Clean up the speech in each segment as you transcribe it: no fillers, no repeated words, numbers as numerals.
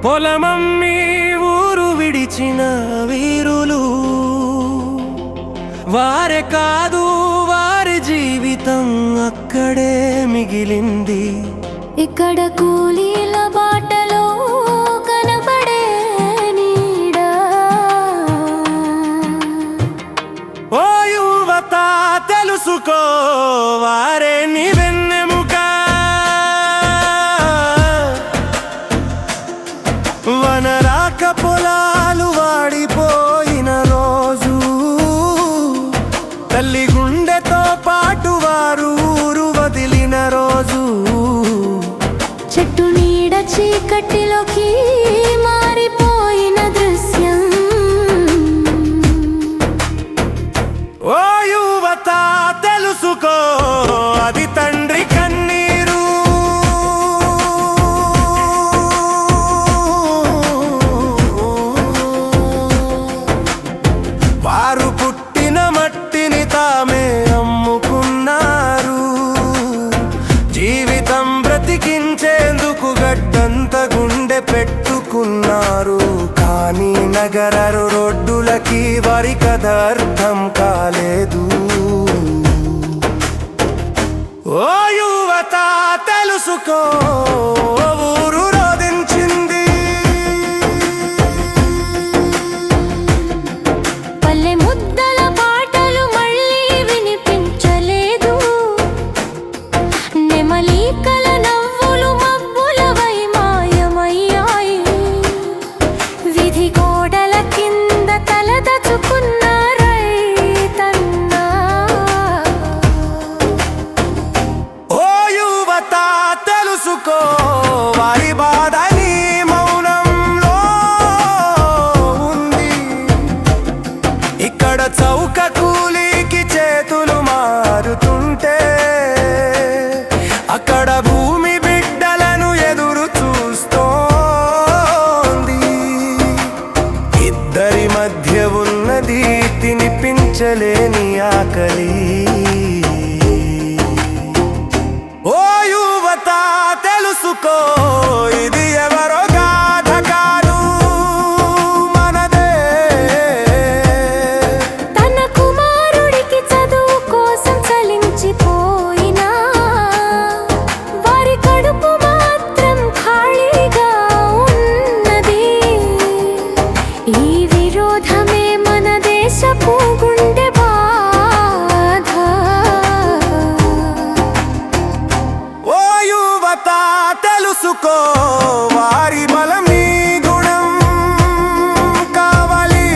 పొలమమ్మి ఊరు విడిచిన వీరులు వారే కాదు, వారి జీవితం అక్కడే మిగిలింది. ఇక్కడ కూలీల బాటలో కనపడే నీడ. ఓ యువత తెలుసుకో, వారే నీ వెన్నెముక. వనరాక పొలాలు వాడిపోయిన రోజు, తల్లి గుండెతో పాటు వారు ఊరు వదిలిన రోజు. చెట్టు నీడ చీకటిలోకి మారిపోయిన దృశ్యం. ఓ యువత తెలుసుకో, అది తండ్రి కన్నీరు. వారు పుట్టిన మట్టిని తామే అమ్ముకున్నారు. జీవితం బ్రతికించేందుకు గడ్డంత గుండె పెట్టుకున్నారు. కానీ నగర రోడ్డులకి వారి కథ అర్థం కాలేదు. ఓ యువత తెలుసుకో, ఊరు రోధించింది. పల్లె ముద్దల పాటలు మళ్ళీ వినిపించలేదు. నెమలికల నవ్వులు మబ్బులవై మాయమయ్యాయి. విధి గోడల కింద తలదచుకున్న రైతన్నా. ఓ యువత తెలుసుకో, వారి బాధ నీ మౌనంలో ఉంది. ఇక్కడ చౌక కూలీకి చేతులు మారుతుంటే, అక్కడ భూమి బిడ్డలను ఎదురు చూస్తోంది. ఇద్దరి మధ్య ఉన్నది తినిపించలేని ఆకలి. ఓ యువత తెలుసుకో, ఇది ఎవరో గాథ కాదు, మనదే. తన కుమారుడికి చదువు కోసం చలించిపోయినా వారి కడుపు మాత్రం ఖాళీగా ఉన్నది. ఈ విరోధమే మన దేశపు గుండె బాధ. ఓ యువత తెలుసుకో, వారి బలం నీ గుణం కావాలి.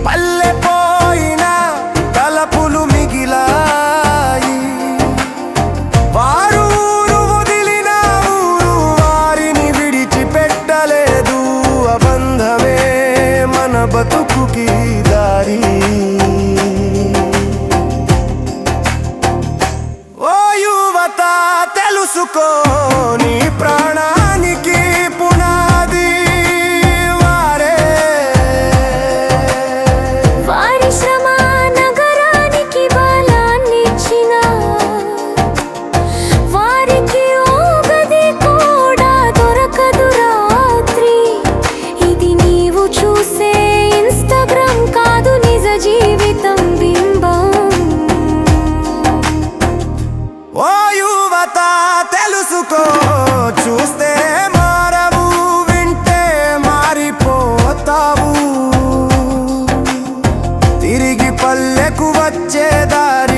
పల్లె పోయిన తలపులు మిగిలాయి. వారు ఊరు వదిలిన ఊరు వారిని విడిచిపెట్టలేదు. అబంధమే మన బతుకుకి దారి. ఓ యువత తెలుసుకో, నీ ప్రాణానికి పునాది వారే. వారి శ్రమ నగరానికి బలాన్నిచ్చిన వారికి ఓ గది కూడా దొరకదు రాత్రి. ఇది నీవు చూసే ఇన్‌స్టాగ్రామ్ కాదు, నిజ జీవితం బింబం. ఓ యువత తెలుసుకో, చూస్తే మారవు, వింటే మారిపోతావు. తిరిగి పల్లెకు వచ్చే దారి